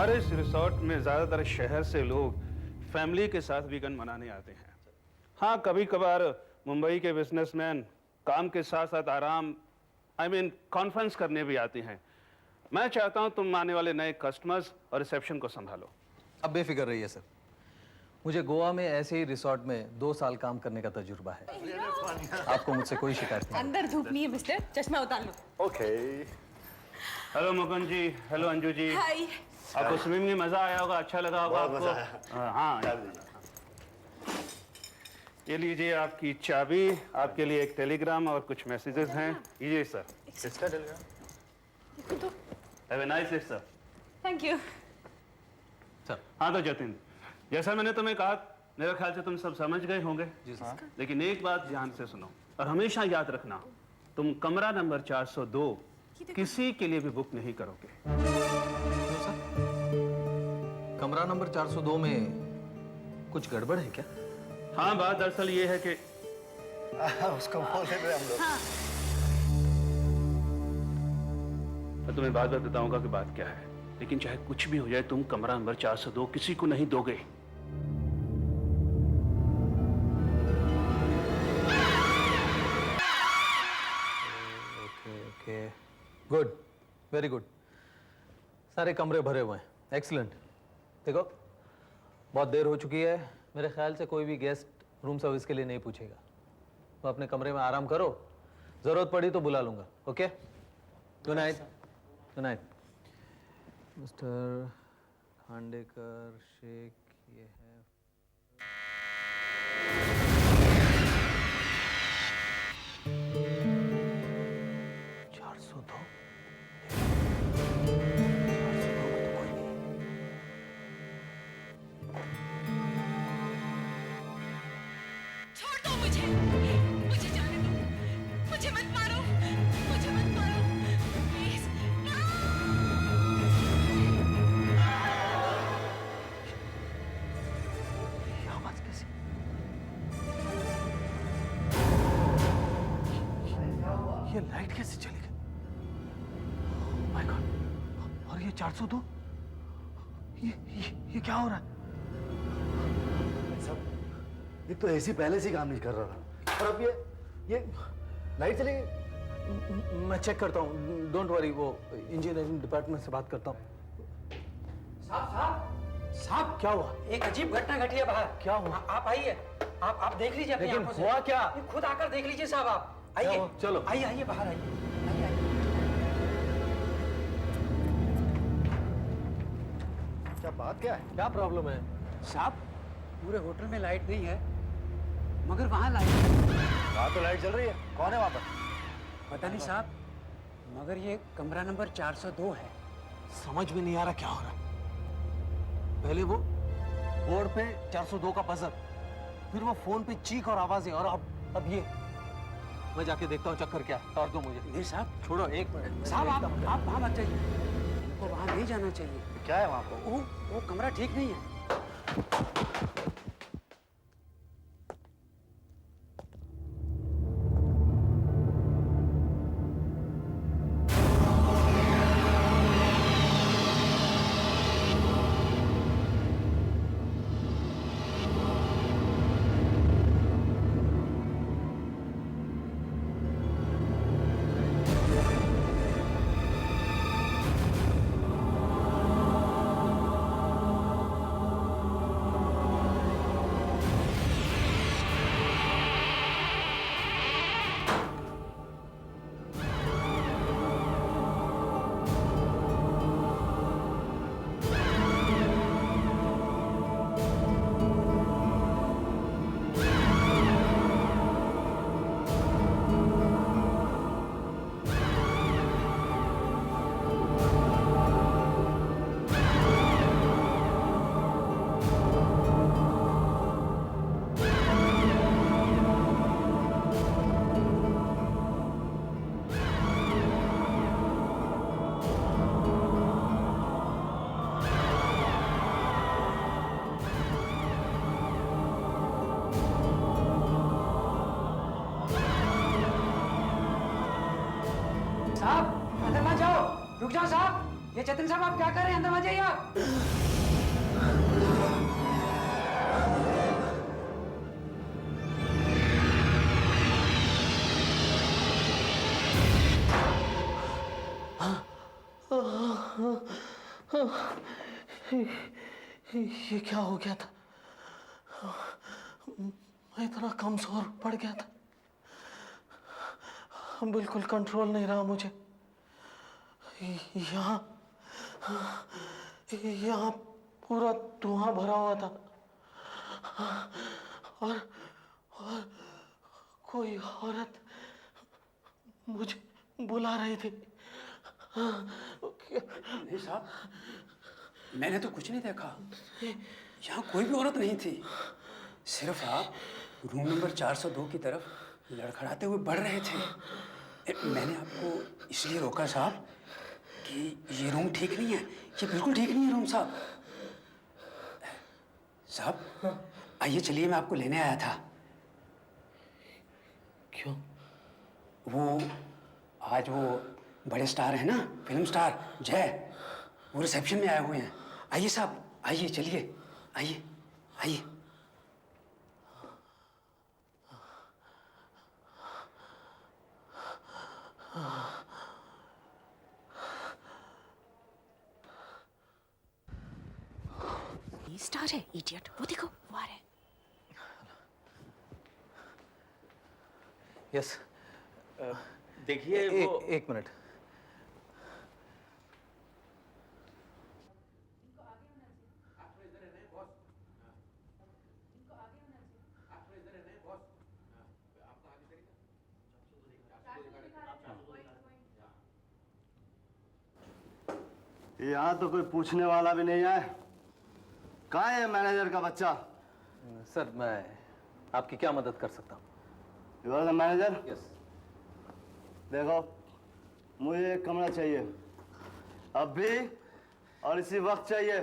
हमारे इस रिसोर्ट में ज़्यादातर शहर से लोग फैमिली के साथ वीकेंड मनाने आते हैं। हाँ, कभी कभार मुंबई के बिजनेसमैन काम के साथ साथ आराम कॉन्फ्रेंस करने भी आते हैं। मैं चाहता हूं तुम आने वाले नए कस्टमर्स और रिसेप्शन को संभालो। अब बेफिक्र रहिए सर, मुझे गोवा में ऐसे ही रिसोर्ट में 2 साल काम करने का तजुर्बा है। आपको मुझसे कोई शिकायत नहीं। अंदर धूप नहीं है मिस्टर, चश्मा उतार लो। ओके। हेलो मुकुंद जी, हेलो अंजू जी। हाय। आपको स्विमिंग में मजा आया होगा, अच्छा लगा होगा आपको। हाँ, ये लीजिए आपकी चाबी, आपके लिए एक टेलीग्राम और कुछ मैसेजेस हैं। लीजिए सर। किसका Telegram? Have a nice day sir. Thank you sir. हाँ तो जतिन, जैसा मैंने तुम्हें कहा, मेरे ख्याल से तुम सब समझ गए होंगे। जी सर। लेकिन एक बात ध्यान से सुनो और हमेशा याद रखना, तुम कमरा नंबर 402 किसी के लिए भी बुक नहीं करोगे। क्यों सर? कमरा नंबर 402 में कुछ गड़बड़ है क्या? हाँ, बात दरअसल ये है कि उसको बोल रहे हम लोग। मैं तुम्हें बात बताऊंगा कि बात क्या है, लेकिन चाहे कुछ भी हो जाए, तुम कमरा नंबर 402 किसी को नहीं दोगे। Okay, good, very good. सारे कमरे भरे हुए हैं, एक्सीलेंट। देखो, बहुत देर हो चुकी है, मेरे ख्याल से कोई भी गेस्ट रूम सर्विस के लिए नहीं पूछेगा। तो अपने कमरे में आराम करो, जरूरत पड़ी तो बुला लूंगा। Okay, good night. Good night mister Khandekar Sheikh. ये है 402। 402 में तो कोई नहीं। छोड़ दो मुझे जाने दो, मुझे मत मारो, मुझे मत मारो प्लीज। ये आवाज कैसी? ये लाइट कैसे चली गई? My God! और ये 402? ये क्या हो रहा है? एक तो एसी पहले से काम नहीं कर रहा था, और अब ये लाइट चली गई। मैं चेक करता हूँ, डोंट वरी। वो इंजीनियरिंग डिपार्टमेंट से बात करता हूँ। साहब क्या हुआ? एक अजीब घटना घटी है बाहर। क्या हुआ? आप आइए, आप देख लीजिए अपनी लेकिन आंखों से। हुआ क्या? ये खुद आकर देख लीजिए साहब। आप क्या आइए, हुआ? चलो। आइए आइए बाहर आइए, आइए आइए। क्या बात क्या है? क्या प्रॉब्लम है? साहब, पूरे होटल में लाइट नहीं है, मगर वहाँ लाइट है। वहाँ तो लाइट चल रही है, कौन है वहाँ पर? पता नहीं साहब, मगर ये कमरा नंबर 402 है। समझ में नहीं आ रहा क्या हो रहा है। पहले वो बोर्ड पे 402 का बजर, फिर वो फोन पे चीख और आवाजें, और अब ये। मैं जाके देखता हूँ चक्कर क्या है। तौर दो मुझे। नहीं साहब, छोड़ो, एक मिनट साहब आप वहाँ मत जाइए, इनको वहाँ नहीं जाना चाहिए। क्या है वहाँ पर? वो कमरा ठीक नहीं है। ये चेतन साहब आप क्या कर रहे हैं? अंदर आ जाइए आप। ये क्या हो गया था? मैं इतना कमजोर पड़ गया था, बिल्कुल कंट्रोल नहीं रहा मुझे। यहाँ यहाँ पूरा धुआं भरा हुआ था और कोई औरत मुझे बुला रही थी। नहीं साहब, मैंने तो कुछ नहीं देखा। यहाँ कोई भी औरत नहीं थी। सिर्फ आप रूम नंबर 402 की तरफ लड़खड़ाते हुए बढ़ रहे थे। मैंने आपको इसलिए रोका साहब कि ये रूम ठीक नहीं है। ये बिल्कुल ठीक नहीं है रूम साहब। साहब आइए चलिए, मैं आपको लेने आया था। क्यों? वो आज वो बड़े स्टार हैं ना, फिल्म स्टार जय, वो रिसेप्शन में आए हुए हैं। आइए साहब, आइए चलिए, आइए आइए। ये स्टार है इडियट, वो देखो वो आ रहा है। यस, देखिए वो एक मिनट। यहाँ तो कोई पूछने वाला भी नहीं है। कहाँ है मैनेजर का बच्चा? सर, मैं आपकी क्या मदद कर सकता हूँ? You are the manager? Yes. देखो, मुझे एक कमरा चाहिए अभी और इसी वक्त चाहिए।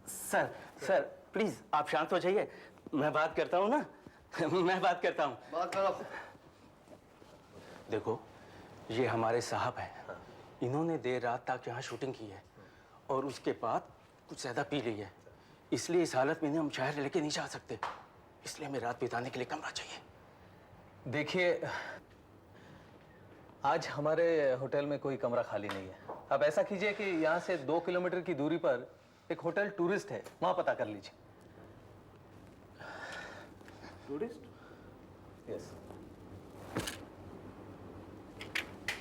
सर प्लीज आप शांत हो जाइए, मैं बात करता हूँ ना। मैं बात करता हूँ। बात करो। देखो, ये हमारे साहब हैं। इन्होंने देर रात तक यहाँ शूटिंग की है और उसके बाद कुछ ज्यादा पी ली है, इसलिए इस हालत में इन्हें हम शहर लेके नहीं जा सकते। इसलिए हमें रात बिताने के लिए कमरा चाहिए। देखिए, आज हमारे होटल में कोई कमरा खाली नहीं है। आप ऐसा कीजिए कि यहाँ से 2 किलोमीटर की दूरी पर एक होटल टूरिस्ट है, वहां पता कर लीजिए। टूरिस्ट? यस।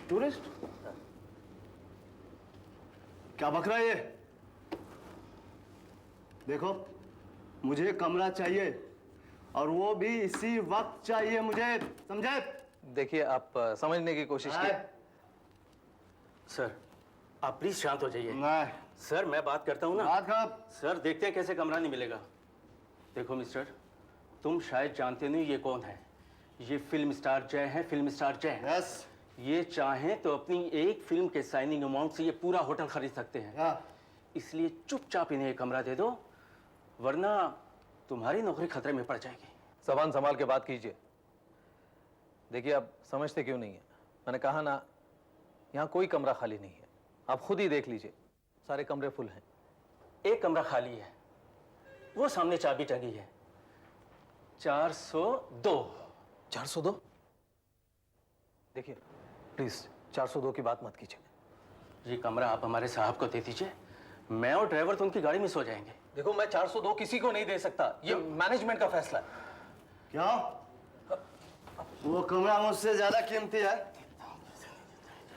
टूरिस्ट? क्या बक रहा है ये? देखो, मुझे कमरा चाहिए और वो भी इसी वक्त चाहिए मुझे, समझे? देखिए, आप समझने की कोशिश कीजिए। सर आप प्लीज शांत हो जाइए। नहीं। सर मैं बात करता हूँ ना। बात कर। सर देखते हैं कैसे कमरा नहीं मिलेगा। देखो मिस्टर, तुम शायद जानते नहीं ये कौन है। ये फिल्म स्टार जय हैं, फिल्म स्टार जय। यस। ये चाहें तो अपनी एक फिल्म के साइनिंग अमाउंट से ये पूरा होटल खरीद सकते हैं। इसलिए चुपचाप इन्हें एक कमरा दे दो, वरना तुम्हारी नौकरी खतरे में पड़ जाएगी। जबान संभाल के बात कीजिए। देखिए, आप समझते क्यों नहीं है? मैंने कहा ना, यहाँ कोई कमरा खाली नहीं है। आप खुद ही देख लीजिए, सारे कमरे फुल हैं। एक कमरा खाली है, वो सामने चाबी टंगी है। 402। 402? देखिए प्लीज, 402 की बात मत कीजिए। ये कमरा आप हमारे साहब को दे दीजिए, मैं और ड्राइवर तो उनकी गाड़ी में सो जाएंगे। देखो, मैं 402 किसी को नहीं दे सकता, ये मैनेजमेंट का फैसला है। क्या? वो कमरा मुझसे ज्यादा कीमती है?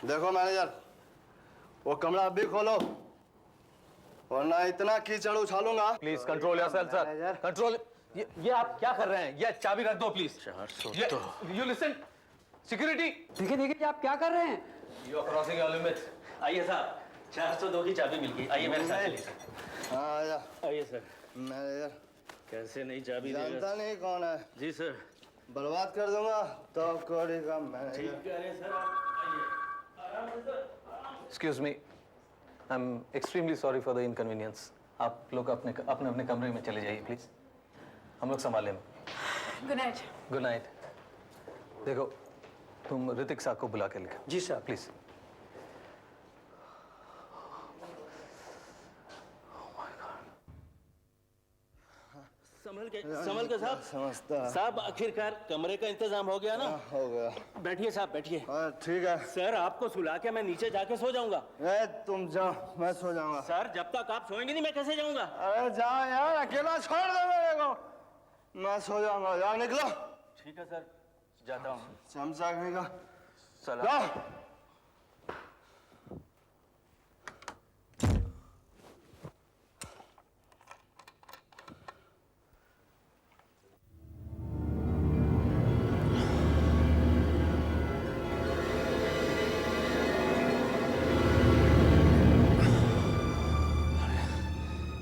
देखो मैनेजर, वो कमरा अभी खोलो वरना इतना कीचड़ उछालूंगा। Please control yourself sir, control. ये आप क्या कर रहे हैं? ये चाबी रख दो प्लीज। 402। You listen, security. देखिए देखिए, आप क्या कर रहे हैं? You are crossing your limits. आइए साहब, 402 की चाबी मिल गई। आइए मेरे साथ चलिए। हाँ आजा। आइए सर। मैनेजर कैसे नहीं चाबी देगा? जानता नहीं कौन है, जी सर। बर्बाद कर दूंगा तो कोड़ी का मैनेजर। ठीक कह रहे हैं सर आप। आइए आराम से sir. Excuse me, I am extremely sorry for the inconvenience. आप लोग अपने अपने कमरे में चले जाइए प्लीज, हम लोग संभाल लेंगे। Good night. Good night. देखो, तुम ऋतिक साहब को बुला के लेकर। जी सर। प्लीज। साहब समझता। साहब आखिरकार कमरे का इंतजाम हो गया ना? हो गया। बैठिए साहब बैठिए। ठीक है। सर आपको सुला के मैं नीचे जाके सो जाऊंगा। तुम जाओ, मैं सो जाऊंगा। सर जब तक आप सोएंगे नहीं मैं कैसे जाऊंगा? अरे जाओ यार, अकेला छोड़ दो मेरे को, मैं सो जाऊंगा। जाओ निकलो। ठीक है सर, जाता हूँ। चमचा खाएगा। सलाम। जाओ।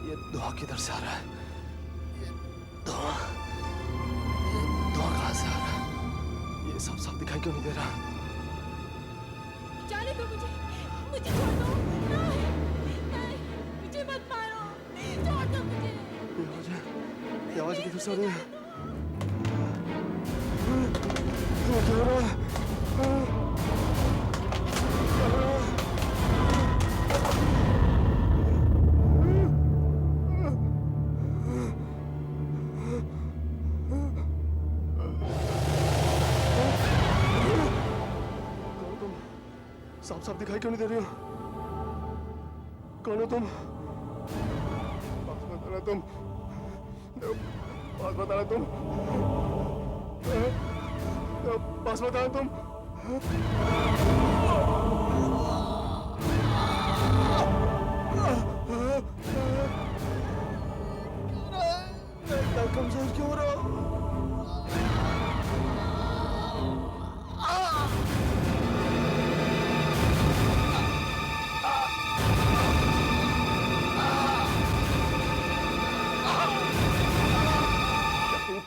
ये धुआं किधर से आ रहा है? ये धुआं कहाँ से आ रहा है? ये सब दिखाई क्यों नहीं दे रहा? जाने दो मुझे, मुझे छोड़ दो। नहीं, नहीं, मुझे मत मारो, छोड़ दो मुझे। ये आवाज किधर से आ रही है? क्या हो रहा है? साफ दिखाई क्यों नहीं दे रही हो? कौन हो तुम? पास बताना तुम। पास बताना तुम। पास बताना तुम। कमजोर क्यों हो रहा हो?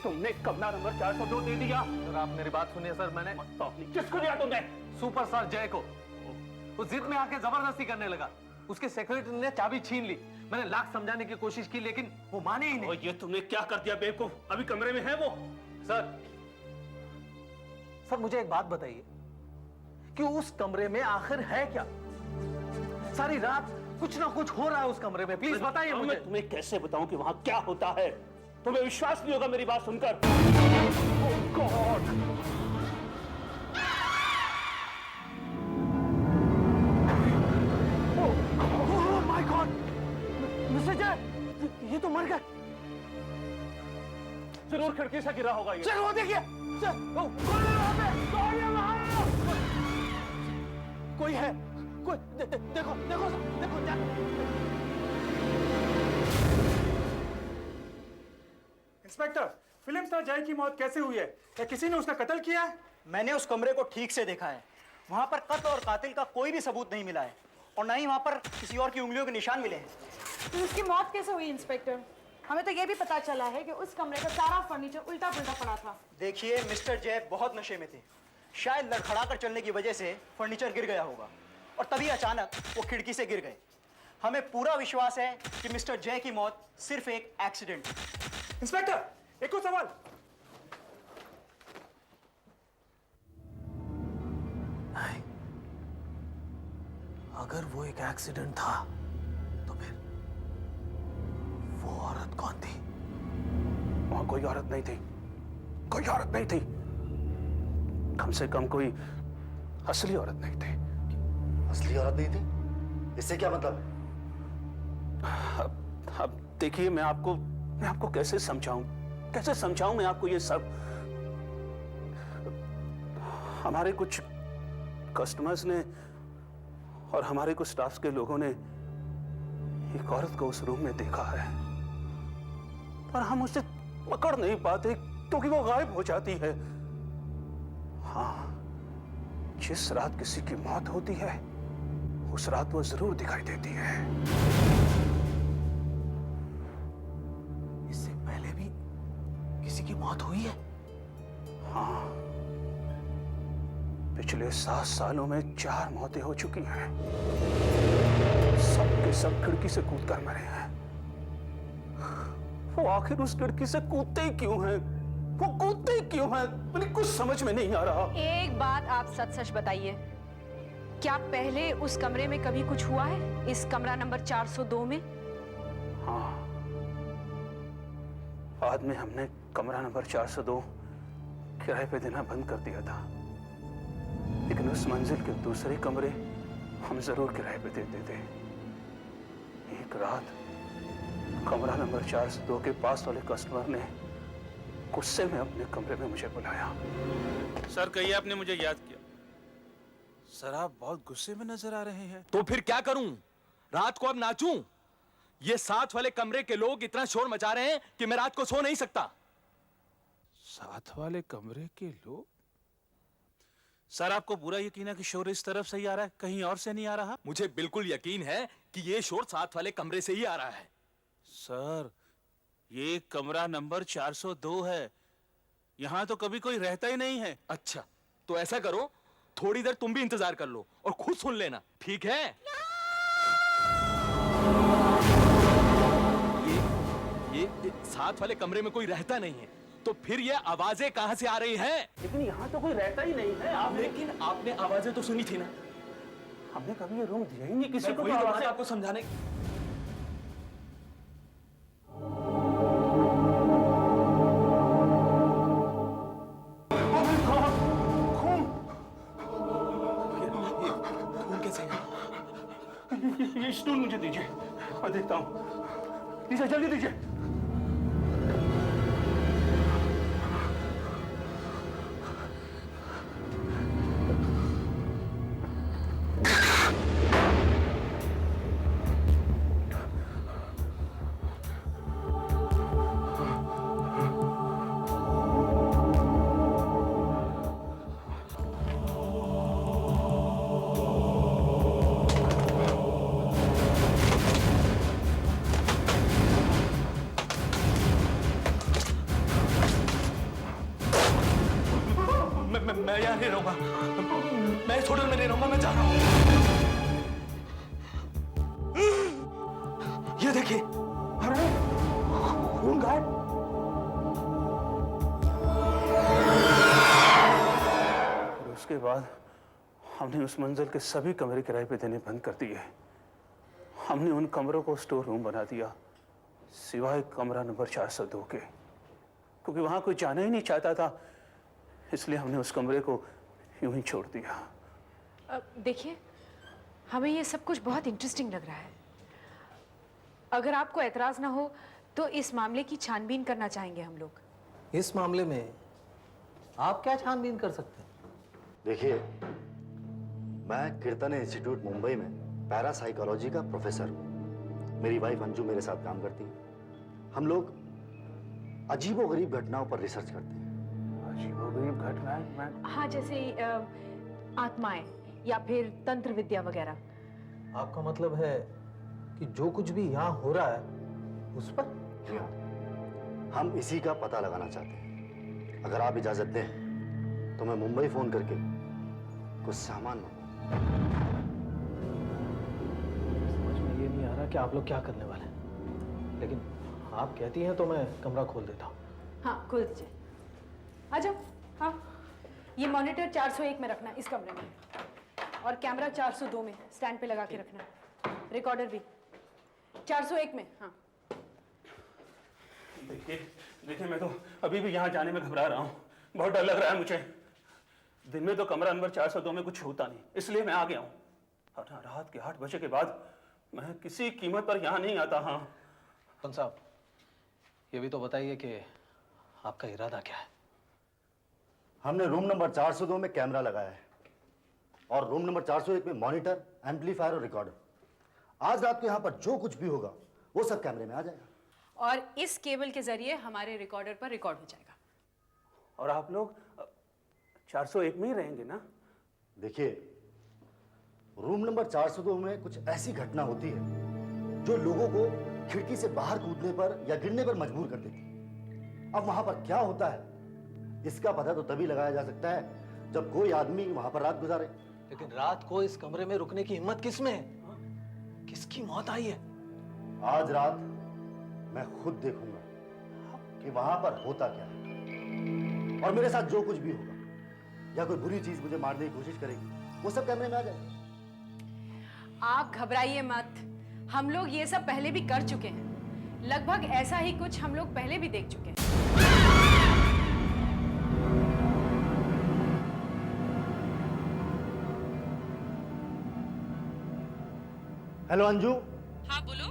तुमने कमरा नंबर 402 दे दिया। सर आप मेरी बात सुनिए सर, मैंने किसको दिया तुमने? सुपरस्टार जय को। वो जिद में आके जबरदस्ती करने लगा। उसके सेक्रेटरी ने चाबी छीन ली। मैंने लाख समझाने की कोशिश की लेकिन वो माने ही नहीं। और ये तुमने क्या कर दिया बेवकूफ? अभी कमरे में है वो। सर मुझे एक बात बताइए कि उस कमरे में आखिर है क्या? सारी रात कुछ ना कुछ हो रहा है उस कमरे में, प्लीज बताइए मुझे। मैं तुम्हें कैसे बताऊं कि वहां क्या होता है? तुम्हें विश्वास नहीं होगा मेरी बात सुनकर। Oh God! Oh my God! Mister जय, ये तो मर गए। जरूर खिड़की से गिरा होगा ये। सर वो देखिए, सर कौन है वहाँ पे? कौन है वहाँ? कोई है, कोई देखो देखो देखो इंस्पेक्टर, फिल्म स्टार जय की मौत कैसे हुई है? क्या किसी ने उसका कत्ल किया है? मैंने उस कमरे को ठीक से देखा है। वहां पर कत्ल और कातिल का कोई भी सबूत नहीं मिला है और न ही वहां पर किसी और की उंगलियों के निशान मिले हैं। तो उसकी मौत कैसे हुई इंस्पेक्टर? हमें तो ये भी पता चला है कि उस कमरे का सारा फर्नीचर उल्टा पुल्टा पड़ा था। देखिए मिस्टर जय बहुत नशे में थे। शायद लड़खड़ा कर चलने की वजह से फर्नीचर गिर गया होगा और तभी अचानक वो खिड़की से गिर गए। हमें पूरा विश्वास है कि मिस्टर जय की मौत सिर्फ एक एक्सीडेंट है। इंस्पेक्टर, एक और सवाल। नहीं, अगर वो एक एक्सीडेंट था तो फिर वो औरत कौन थी? वहां कोई औरत नहीं थी, कोई औरत नहीं थी। कम से कम कोई असली औरत नहीं थी। असली औरत नहीं थी? इससे क्या मतलब? अब देखिए, मैं आपको कैसे समझाऊं मैं आपको ये सब। हमारे कुछ कस्टमर्स ने और हमारे कुछ स्टाफ के लोगों ने एक औरत को उस रूम में देखा है, पर हम उसे पकड़ नहीं पाते क्योंकि वो गायब हो जाती है। हाँ, जिस रात किसी की मौत होती है उस रात वो जरूर दिखाई देती है। इससे पहले भी किसी की मौत हुई है? हाँ, पिछले 7 सालों में 4 मौतें हो चुकी हैं। सब के सब खिड़की से कूदकर मरे हैं। वो आखिर उस खिड़की से कूदते ही क्यों हैं? वो कूदते ही क्यों हैं? मुझे कुछ समझ में नहीं आ रहा। एक बात आप सच बताइए, क्या पहले उस कमरे में कभी कुछ हुआ है? इस कमरा नंबर 402 में? हाँ, बाद में हमने कमरा नंबर 402 किराए पे देना बंद कर दिया था, लेकिन उस मंजिल के दूसरे कमरे हम जरूर किराए पे देते थे। एक रात कमरा नंबर 402 के पास वाले कस्टमर ने गुस्से में अपने कमरे में मुझे बुलाया। सर कहिए, आपने मुझे याद किया। सर आप बहुत गुस्से में नजर आ रहे हैं। तो फिर क्या करूं? रात को अब नाचूं? ये साथ वाले कमरे के लोग इतना शोर मचा रहे हैं कि मैं रात को सो नहीं सकता। साथ वाले कमरे के लोग? सर आपको पूरा यकीन है कि शोर इस तरफ से ही आ रहा है, कहीं और से नहीं आ रहा? मुझे बिल्कुल यकीन है कि ये शोर साथ वाले कमरे से ही आ रहा है। सर ये कमरा नंबर 402 है, यहां तो कभी कोई रहता ही नहीं है। अच्छा तो ऐसा करो, थोड़ी देर तुम भी इंतजार कर लो और खुद सुन लेना, ठीक है? ये साथ वाले कमरे में कोई रहता नहीं है, तो फिर ये आवाजें कहां से आ रही हैं? लेकिन यहाँ तो कोई रहता ही नहीं है। लेकिन आपने आवाजें तो सुनी थी ना? हमने कभी ये रूम दिया ही नहीं किसी को। वही तो बात है आपको समझाने। खून कैसे है? ये स्टूल मुझे दीजिए, मैं देखता हूँ। दीजिए, जल्दी दीजिए। मैं यहाँ नहीं रहूंगा, मैं इस होटल में नहीं रहूंगा, मैं जा रहा हूँ। ये देखिए, अरे खून गायब। और उसके बाद हमने उस मंजिल के सभी कमरे किराए पे देने बंद कर दिए। हमने उन कमरों को स्टोर रूम बना दिया, सिवाय कमरा नंबर 402 के, क्योंकि वहां कोई जाना ही नहीं चाहता था। इसलिए हमने उस कमरे को यूं ही छोड़ दिया। देखिए, हमें ये सब कुछ बहुत इंटरेस्टिंग लग रहा है। अगर आपको एतराज ना हो तो इस मामले की छानबीन करना चाहेंगे हम लोग। इस मामले में आप क्या छानबीन कर सकते हैं? देखिए, मैं कीर्तन इंस्टीट्यूट मुंबई में पैरा साइकोलॉजी का प्रोफेसर हूँ। मेरी वाइफ अंजू मेरे साथ काम करती है। हम लोग अजीबोगरीब घटनाओं पर रिसर्च करते हैं। अजीबोगरीब घटनाएं? मैं हाँ, जैसे आत्माएं या फिर तंत्र विद्या वगैरह। आपका मतलब है कि जो कुछ भी यहाँ हो रहा है उस पर? जी हाँ, हम इसी का पता लगाना चाहते हैं। अगर आप इजाजत दें तो मैं मुंबई फोन करके कुछ सामान मंगाऊं। समझ में ये नहीं आ रहा कि आप लोग क्या करने वाले हैं, लेकिन आप कहती हैं तो मैं कमरा खोल देता हूँ। हाँ, खोल दीजिए। आ जाओ। हाँ, ये मॉनिटर 401 में रखना, इस कमरे में, और कैमरा 402 में स्टैंड पे लगा के रखना। रिकॉर्डर भी 401 में। हाँ देखिए, मैं तो अभी भी यहाँ जाने में घबरा रहा हूँ। बहुत डर लग रहा है मुझे। दिन में तो कमरा नंबर 402 में कुछ होता नहीं, इसलिए मैं आ गया हूँ। और रात के 8 बजे के बाद मैं किसी कीमत पर यहाँ नहीं आता। हाँ कौन साहब, ये भी तो बताइए कि आपका इरादा क्या है? हमने रूम नंबर 402 में कैमरा लगाया है और रूम नंबर 401 में मॉनिटर, एम्पलीफायर और रिकॉर्डर। आज रात को यहाँ पर जो कुछ भी होगा वो सब कैमरे में आ जाएगा, और इस केबल के जरिए हमारे रिकॉर्डर पर रिकॉर्ड हो जाएगा। और आप लोग 401 में ही रहेंगे ना? देखिए, रूम नंबर 402 में कुछ ऐसी घटना होती है जो लोगों को खिड़की से बाहर कूदने पर या गिरने पर मजबूर कर देती है। अब वहां पर क्या होता है इसका पता तो तभी लगाया जा सकता है जब कोई आदमी वहां पर रात गुजारे। लेकिन रात को इस कमरे में रुकने की हिम्मत किसमें है? किसकी मौत आई है? आज रात मैं खुद देखूंगा कि वहां पर होता क्या है, और मेरे साथ जो कुछ भी होगा या कोई बुरी चीज मुझे मारने की कोशिश करेगी वो सब कैमरे में आ जाएगा। आप घबराइए मत, हम लोग ये सब पहले भी कर चुके हैं। लगभग ऐसा ही कुछ हम लोग पहले भी देख चुके हैं। हेलो अंजू, हाँ बोलो।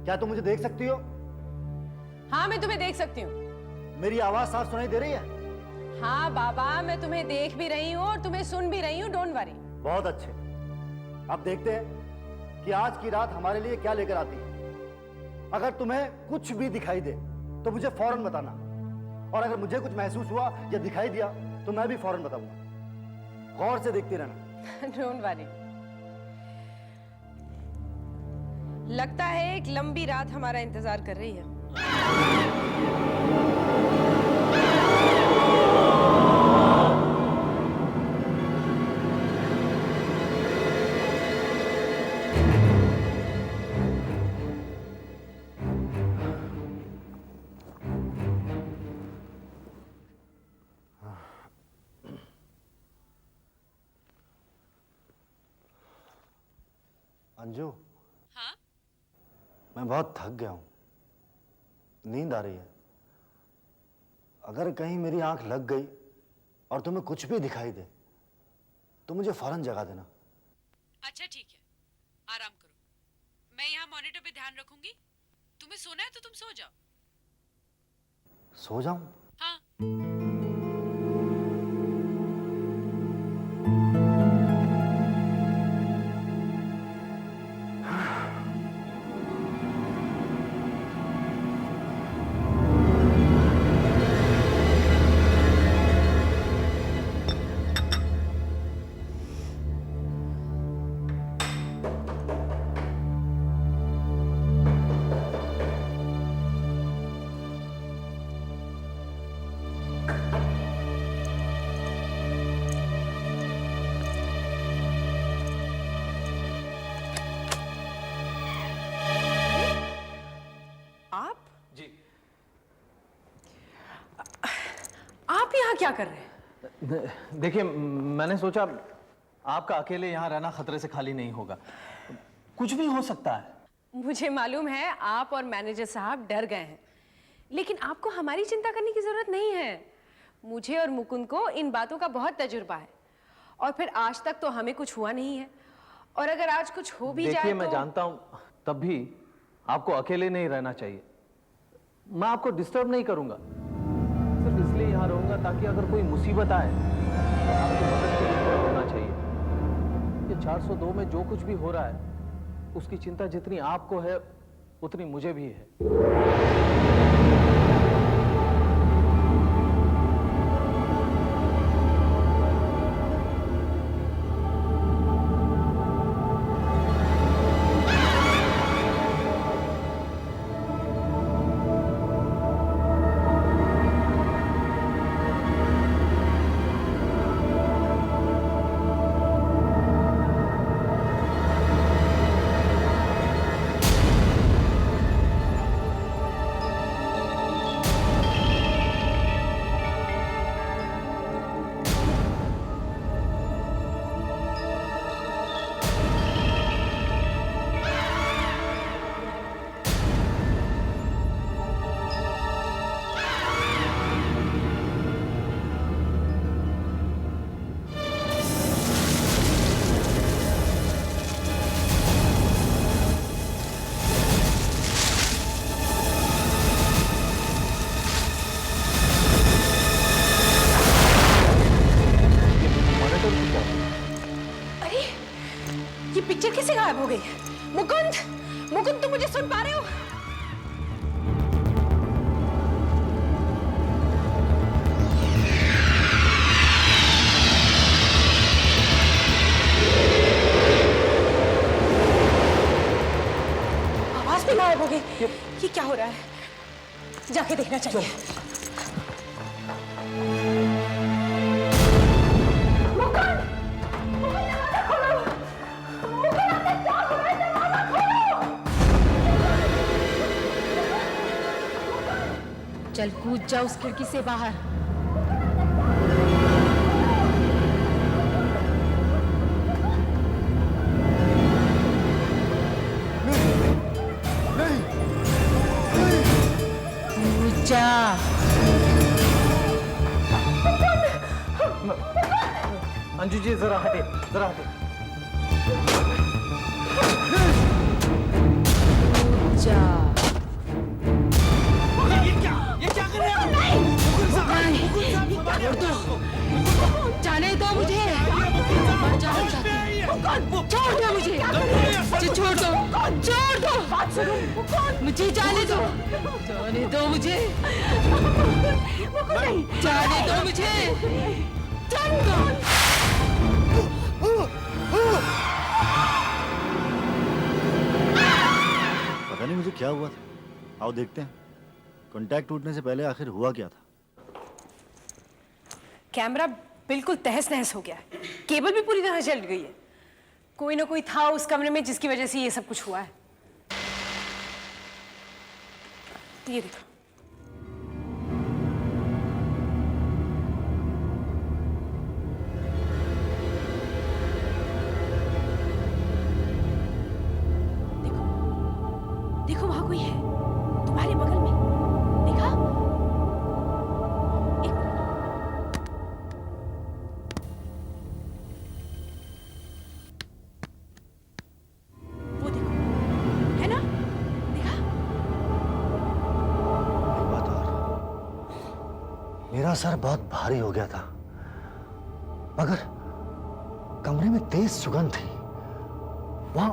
क्या तुम मुझे देख सकती हो? हाँ मैं तुम्हें देख सकती हूँ। मेरी आवाज साफ सुनाई दे रही है? हाँ बाबा, मैं तुम्हें देख भी रही हूँ और तुम्हें सुन भी रही हूँ, डोंट वरी। बहुत अच्छे। अब देखते हैं कि आज की रात हमारे लिए क्या लेकर आती है। अगर तुम्हें कुछ भी दिखाई दे तो मुझे फौरन बताना, और अगर मुझे कुछ महसूस हुआ या दिखाई दिया तो मैं भी फौरन बताऊंगा। गौर से देखती रहना। Don't worry. लगता है एक लंबी रात हमारा इंतजार कर रही है। अंजू, हाँ? मैं बहुत थक गया हूं, नींद आ रही है। अगर कहीं मेरी आंख लग गई और तुम्हें कुछ भी दिखाई दे तो मुझे फौरन जगा देना। अच्छा ठीक है, आराम करो। मैं यहाँ मॉनिटर पे ध्यान रखूंगी। तुम्हें सोना है तो तुम सो जाओ। सो जाऊं? हाँ। आप यहाँ क्या कर रहे हैं? देखिए, मैंने सोचा आपका अकेले यहाँ रहना खतरे से खाली नहीं होगा। कुछ भी हो सकता है। मुझे मालूम है आप और मैनेजर साहब डर गए हैं, लेकिन आपको हमारी चिंता करने की जरूरत नहीं है। मुझे और मुकुंद को इन बातों का बहुत तजुर्बा है, और फिर आज तक तो हमें कुछ हुआ नहीं है, और अगर आज कुछ हो भी जाए देखिए, तो... मैं जानता हूँ, तब भी आपको अकेले नहीं रहना चाहिए। मैं आपको डिस्टर्ब नहीं करूंगा, सिर्फ इसलिए यहाँ रहूंगा ताकि अगर कोई मुसीबत आए तो आपकी मदद के लिए कोई होना चाहिए। ये 402 में जो कुछ भी हो रहा है उसकी चिंता जितनी आपको है उतनी मुझे भी है। पिक्चर कैसे गायब हो गई? मुकुंद, मुकुंद तुम मुझे सुन पा रहे हो? आवाज भी गायब हो गई। ये क्या हो रहा है? जाके देखना चाहिए। चल कूद जा उस खिड़की से बाहर। नहीं, नहीं, नहीं। अंजू जी जरा हटे, जरा हटे। जा ये क्या कर रहे हो? जाने दो मुझे, छोड़ दो मुझे, छोड़ दो, छोड़ दो, मुझे जाने दो, जाने दो मुझे, जाने दो मुझे, जाने दो। पता नहीं मुझे क्या हुआ था। आओ देखते हैं कांटेक्ट टूटने से पहले आखिर हुआ क्या था। कैमरा बिल्कुल तहस नहस हो गया है, केबल भी पूरी तरह जल गई है। कोई ना कोई था उस कमरे में जिसकी वजह से ये सब कुछ हुआ है। ये देखो, देखो, देखो वहां कोई है तुम्हारे बगल में, देखा? एक वो देखो, है ना? देखा? एक बात और, मेरा सर बहुत भारी हो गया था, मगर कमरे में तेज सुगंध थी। वहां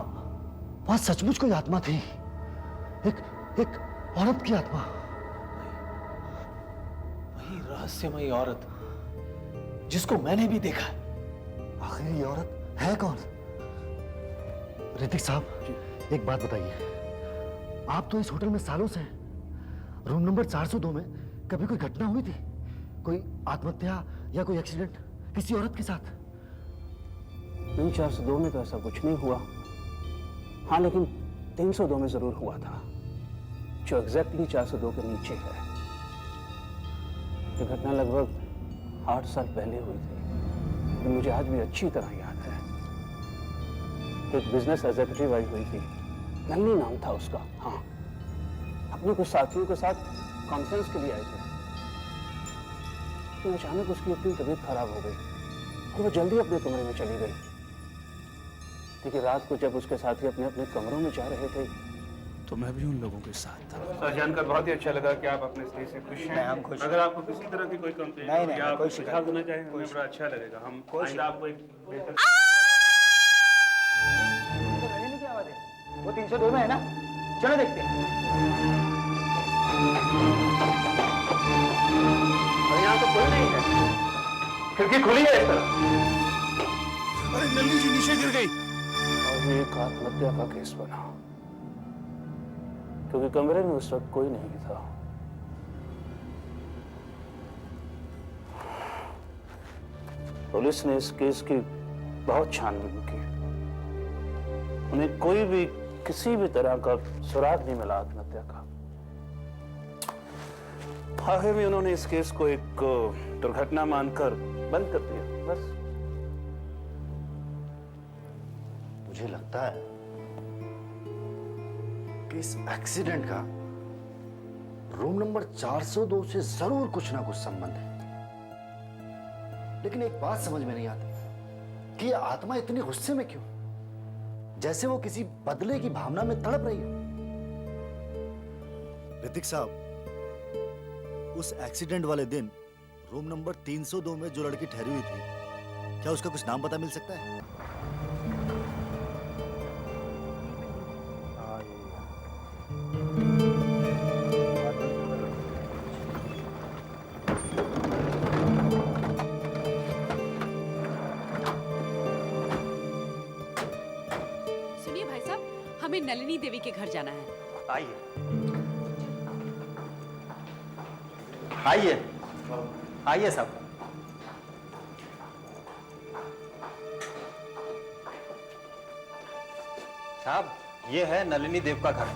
वहां सचमुच कोई आत्मा थी, एक औरत की आत्मा। वही रहस्यमयी औरत जिसको मैंने भी देखा है। आखिर ये औरत है कौन? ऋतिक साहब, एक बात बताइए, आप तो इस होटल में सालों से हैं। रूम नंबर 402 में कभी कोई घटना हुई थी? कोई आत्महत्या या कोई एक्सीडेंट किसी औरत के साथ? नहीं, 402 में तो ऐसा कुछ नहीं हुआ। हाँ, लेकिन 302 में जरूर हुआ था, जो एग्जैक्टली 402 के नीचे है। ये घटना लगभग 8 साल पहले हुई थी, तो मुझे आज भी अच्छी तरह याद है। एक बिजनेस एग्जीक्यूटिव आई हुई थी, नन्नी नाम था उसका। हाँ, अपने कुछ साथियों के साथ कॉन्फ्रेंस के लिए आए थे, तो अचानक उसकी अपनी तबीयत खराब हो गई और वो जल्दी अपने कमरे में चली गई। लेकिन रात को जब उसके साथी अपने अपने कमरों में जा रहे थे, तो मैं भी उन लोगों के साथ था। सर, जानकर बहुत ही अच्छा लगा कि आप अपने स्त्री से खुश हैं। हम खुश हैं। अगर आपको किसी तरह की कोई कंप्लेंट नहीं, या आप कोई सुझाव देना चाहें, हमें बड़ा अच्छा लगेगा। हम आइंदा आपको एक बेहतर की आवाज है, वो 302 में है ना? चलो देखते हैं। और यहाँ तो कोई नहीं है, खिड़की खुली है इस तरफ। अरे नल्ली जी नीचे गिर गई। और ये एक आत्महत्या का केस बना, क्योंकि कमरे में उस वक्त कोई नहीं था। पुलिस ने इस केस की बहुत छानबीन की, उन्हें कोई भी किसी भी तरह का सुराग नहीं मिला आत्महत्या का। आखिर में उन्होंने इस केस को एक दुर्घटना मानकर बंद कर दिया, बस। मुझे लगता है कि इस एक्सीडेंट का रूम नंबर 402 से जरूर कुछ ना कुछ संबंध है। लेकिन एक बात समझ में नहीं आती कि ये आत्मा इतनी गुस्से में क्यों, जैसे वो किसी बदले की भावना में तड़प रही हो। ऋतिक साहब, उस एक्सीडेंट वाले दिन रूम नंबर 302 में जो लड़की ठहरी हुई थी, क्या उसका कुछ नाम पता मिल सकता है? सुनिए भाई साहब, हमें नलिनी देवी के घर जाना है। आइए आइए आइए साहब। साहब, ये है नलिनी देव का घर।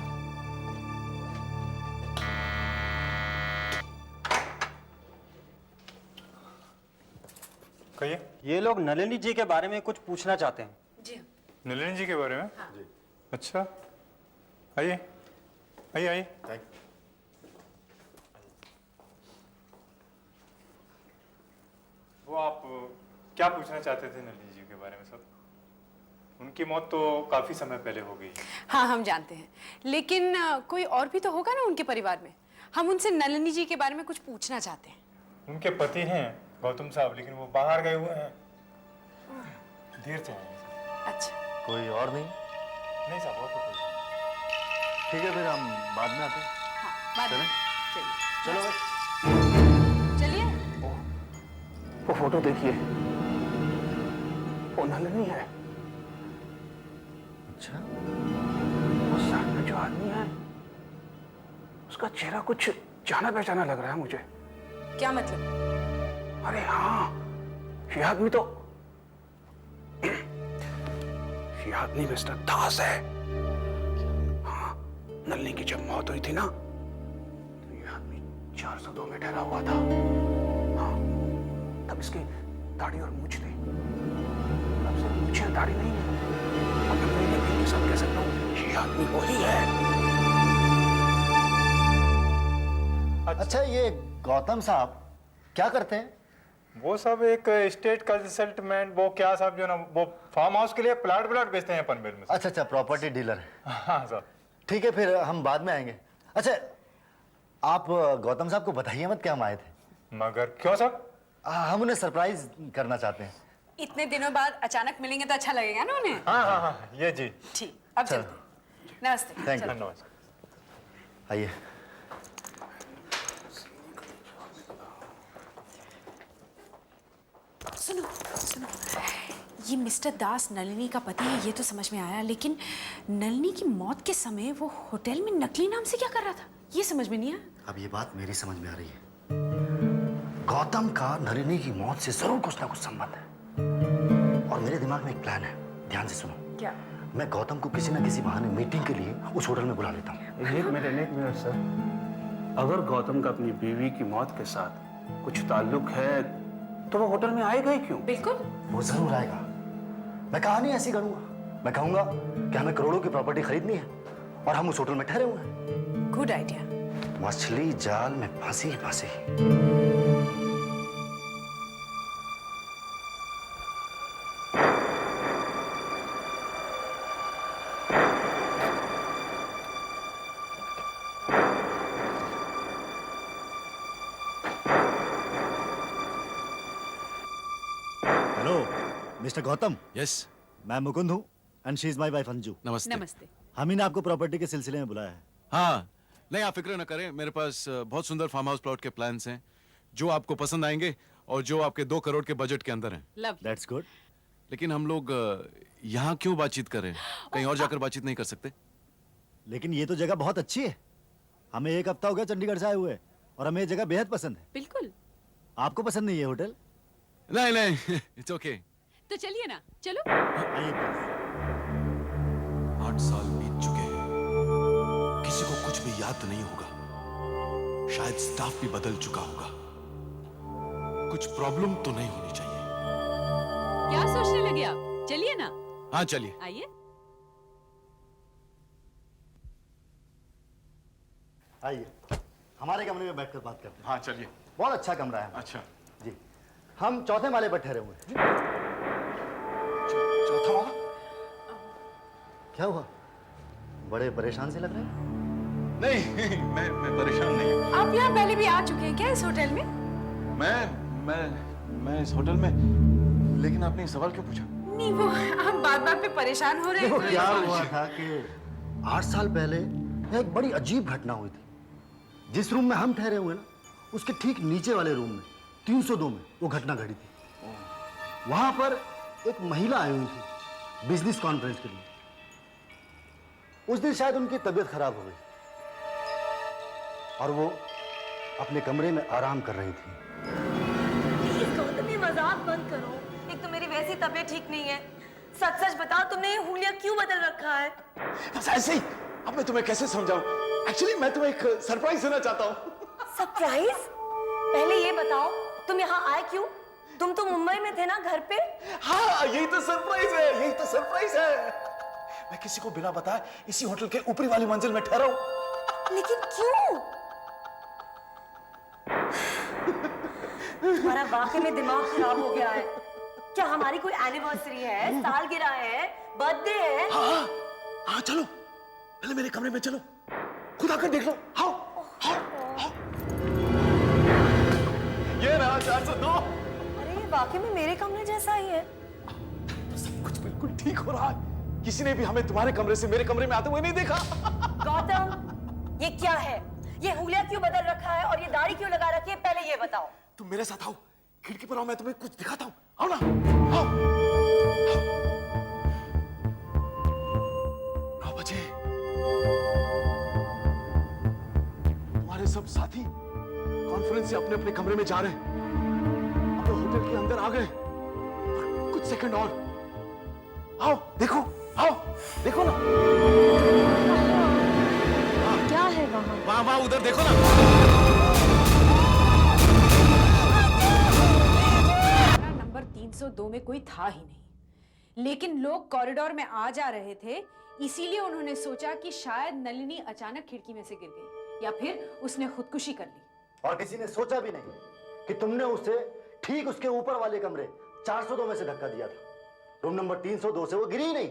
कहिए। ये लोग नलिनी जी के बारे में कुछ पूछना चाहते हैं। जी हाँ। नलिनी जी के बारे में? जी। अच्छा, आइए आइए आइए। वो आप क्या पूछना चाहते थे नलिनी जी के बारे में सब? उनकी मौत तो काफी समय पहले हो गई। हाँ हम जानते हैं, लेकिन कोई और भी तो होगा ना उनके परिवार में। हम उनसे नलिनी जी के बारे में कुछ पूछना चाहते हैं। उनके पति हैं गौतम साहब, लेकिन वो बाहर गए हुए हैं, देर से आएंगे। अच्छा, कोई और नहीं? नहीं साहब, और तो कोई नहीं। ठीक है, फिर हम बाद में आते हैं। हाँ बाद में। चलिए चलो भाई। चलिए। वो फोटो देखिए, वो नलिनी है। अच्छा, वो सामने जो आदमी है उसका चेहरा कुछ जाना पहचाना लग रहा है मुझे। क्या मतलब? अरे हाँ, ये आदमी तो ये आदमी मिस्टर दास है। हाँ, नलिनी की जब मौत हुई थी ना, तो ये आदमी 402 में ठहरा हुआ था। हाँ, तब इसकी दाढ़ी और मूंछ थी। अब से मूंछ और दाढ़ी नहीं है। अब मैं नलिनी के साथ कह सकता हूँ ये आदमी वही है। अच्छा, ये गौतम साहब क्या करते हैं? वो सब एक स्टेट कंसल्टेंट, वो क्या साहब जो ना, वो फार्म हाउस के लिए प्लाट बेचते हैं पनवेल में। अच्छा अच्छा, प्रॉपर्टी डीलर है। हाँ साहब। ठीक है, फिर हम बाद में आएंगे। अच्छा, आप गौतम साहब को बताइए मत क्या हम आए थे। मगर क्यों साहब? हम उन्हें सरप्राइज करना चाहते हैं। इतने दिनों बाद अचानक मिलेंगे तो अच्छा लगेगा ना उन्हें। हाँ हाँ हाँ, ये जी। ठीक, अब चलते। नमस्ते। Thank you. धन्यवाद। आइए। सुनो सुनो, ये मिस्टर दास नलिनी का पति है, ये तो समझ में आया, लेकिन नलिनी की मौत के समय वो होटल में नकली नाम से क्या कर रहा था, ये समझ में नहीं आया। अब ये बात मेरी समझ में आ रही है। गौतम का नलिनी की मौत से जरूर कुछ ना कुछ संबंध है, और मेरे दिमाग में एक प्लान है। ध्यान से सुनो। क्या? मैं गौतम को किसी न किसी बहाने मीटिंग के लिए उस होटल में बुला लेता हूँ। एक मिनट सर, अगर गौतम का अपनी बीवी की मौत के साथ कुछ ताल्लुक है तो वो होटल में आएगा ही क्यों? बिल्कुल, वो जरूर आएगा। मैं कहानी ऐसी करूंगा, मैं कहूंगा कि हमें करोड़ों की प्रॉपर्टी खरीदनी है और हम उस होटल में ठहरे हुए हैं। Good idea. मछली जाल में फंसी ही फंसी। Hello mister Gautam. यस, मैं मुकुंद हूँ and she is my wife Anju. नमस्ते। नमस्ते। हम ही ने आपको प्रॉपर्टी के सिलसिले में बुलाया है। हाँ, नहीं आप फिक्र न करें, मेरे पास बहुत सुंदर फार्म हाउस प्लॉट के प्लान्स हैं जो आपको पसंद आएंगे और जो आपके 2 करोड़ के बजट के अंदर हैं। लवली। That's good. लेकिन हम लोग यहाँ क्यों बातचीत करें? कहीं और जाकर बातचीत नहीं कर सकते? लेकिन ये तो जगह बहुत अच्छी है। हमें 1 हफ्ता हो गया चंडीगढ़ से आए हुए और हमें ये जगह बेहद पसंद है। बिल्कुल। आपको पसंद नहीं है होटल? नहीं नहीं, इट्स ओके। तो चलिए ना, चलो। आइए। 8 साल बीत चुके हैं, किसी को कुछ भी याद नहीं होगा। शायद स्टाफ भी बदल चुका होगा। कुछ प्रॉब्लम तो नहीं होनी चाहिए। क्या सोचने लगे आप? चलिए ना। हाँ चलिए। आइए। आइए, हमारे कमरे में बैठकर बात करते हैं। हाँ चलिए। बहुत अच्छा कमरा है। अच्छा जी, हम चौथे माले पर ठहरे हुए हैं। चौथा माला? क्या हुआ? बड़े परेशान से लग रहे हैं। नहीं, मैं परेशान नहीं हूँ। आप यहाँ पहले भी आ चुके हैं क्या इस होटल में? मैं इस होटल में, लेकिन आपने सवाल क्यों पूछा? नहीं, वो हम बात पे परेशान हो रहे देखो थे। क्या हुआ था कि 8 साल पहले एक बड़ी अजीब घटना हुई थी। जिस रूम में हम ठहरे हुए ना, उसके ठीक नीचे वाले रूम में 302 में वो घटना घटी थी। वहां पर एक महिला आई हुई थी बिजनेस कॉन्फ्रेंस के लिए। उस दिन शायद उनकी तबीयत खराब हो गई और वो अपने कमरे में आराम कर रही थी। प्लीज गौतम, ये मजाक बंद करो। एक तो मेरी वैसी तबीयत ठीक नहीं है। सच सच बताओ, तुमने ये हुलिया क्यों बदल रखा है? बस ऐसे ही। अब मैं तुम्हें कैसे समझाऊं? एक्चुअली मैं तुम्हें एक सरप्राइज देना चाहता हूँ। सरप्राइज? पहले ये बताओ, तुम यहाँ आए क्यों? तुम तो मुंबई में थे ना, घर पे? हाँ, यही तो सरप्राइज है, यही तो सरप्राइज है। मैं किसी को बिना बताए इसी होटल के ऊपरी वाली मंजिल में ठहरा हूँ। लेकिन क्यों? तुम्हारा वाकई में दिमाग खराब हो गया है। क्या हमारी कोई एनिवर्सरी है, सालगिरह है, बर्थडे है? हाँ हाँ चलो, पहले मेरे कमरे में चलो, खुद आकर देख लो। हाँ हाँ। ये रहा 402। अरे ये वाकई में मेरे कमरे जैसा ही है। सब कुछ बिल्कुल ठीक हो रहा है। किसी ने भी हमें तुम्हारे कमरे से मेरे कमरे में आते हुए नहीं देखा। गौतम, ये क्या है? ये हुलिया क्यों बदल रखा है और ये दाढ़ी क्यों लगा रखी है? पहले ये बताओ। तुम मेरे साथ आओ, खिड़की पर आओ, मैं तुम्हें कुछ दिखाता हूँ। आओ ना, आओ। 9 बजे। तुम्हारे सब साथी कॉन्फ्रेंस से अपने अपने कमरे में जा रहे हैं। अपने होटल के अंदर आ गए। और कुछ सेकंड और। आओ देखो, आओ देखो ना। क्या है वहाँ? वहाँ वहाँ उधर देखो ना। नंबर 302 में कोई था ही नहीं, लेकिन लोग कॉरिडोर में आ जा रहे थे, इसीलिए उन्होंने सोचा कि शायद नलिनी अचानक खिड़की में से गिर गई या फिर उसने खुदकुशी कर ली। और किसी ने सोचा भी नहीं कि तुमने उसे ठीक उसके ऊपर वाले कमरे 402 में से धक्का दिया था। रूम नंबर 302 से वो गिरी ही नहीं।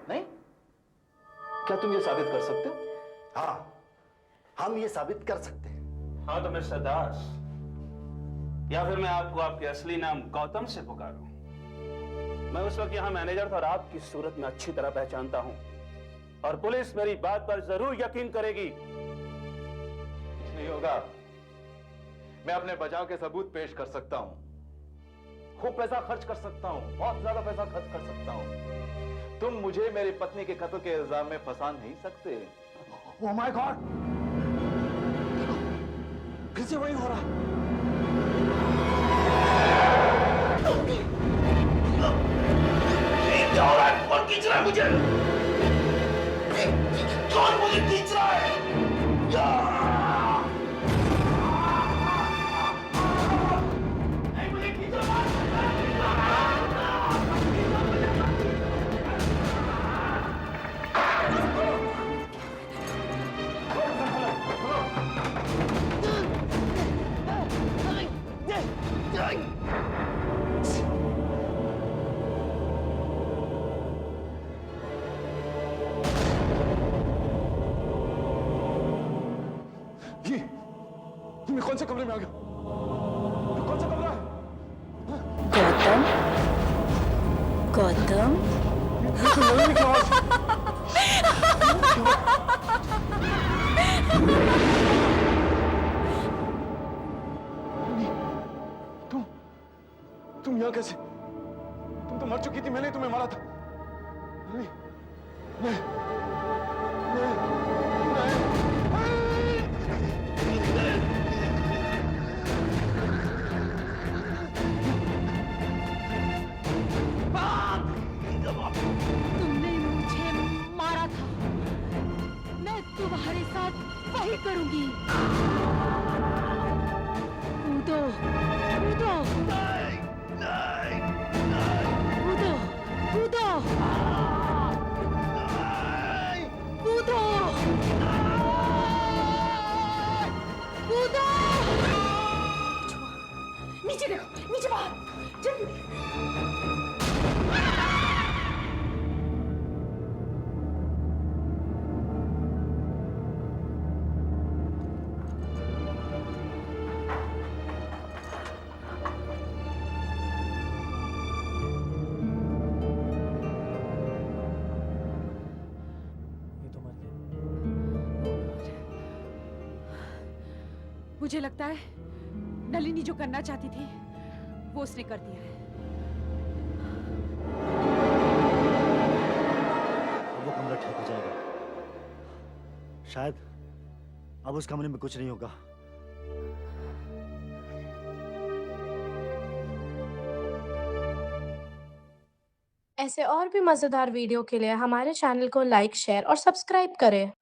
नहीं? क्या तुम ये साबित कर सकते हो? हाँ, हम ये साबित कर सकते हैं। हाँ तो मिस्टर दास, या फिर मैं आपको आपके असली नाम गौतम से पुकारूं? मैं उस वक्त यहाँ मैनेजर था और आपकी सूरत में अच्छी तरह पहचानता हूं, और पुलिस मेरी बात पर जरूर यकीन करेगी। कुछ नहीं होगा, मैं अपने बचाव के सबूत पेश कर सकता हूं। खूब पैसा खर्च कर सकता हूं, बहुत ज्यादा पैसा खर्च कर सकता हूं। तुम मुझे मेरी पत्नी के कत्ल के इल्जाम में फंसा नहीं सकते। ओह माय गॉड, फिर से वही हो रहा। क्या हो रहा है? कौन खींच रहा है मुझे? कौन मुझे खींच रहा है? मुझे खींचो मत। मैं कौन से कमरे में आ गया? कौन सा कमरा है? गौतम, तुम यहाँ कैसे? तुम तो मर चुकी थी, मैंने तुम्हें मारा था। नहीं, नहीं, तुमने मुझे मारा था, मैं तुम्हारे साथ वही करूंगी। कूदो, कूदो, कूदो, कूदो, कूदो, कूदो। नीचे देखो, नीचे बाहर, जल्दी। मुझे लगता है नलिनी जो करना चाहती थी वो उसने कर दिया है। अब वो कमरा ठीक हो जाएगा। शायद अब उस कमरे में कुछ नहीं होगा। ऐसे और भी मजेदार वीडियो के लिए हमारे चैनल को लाइक, शेयर और सब्सक्राइब करें।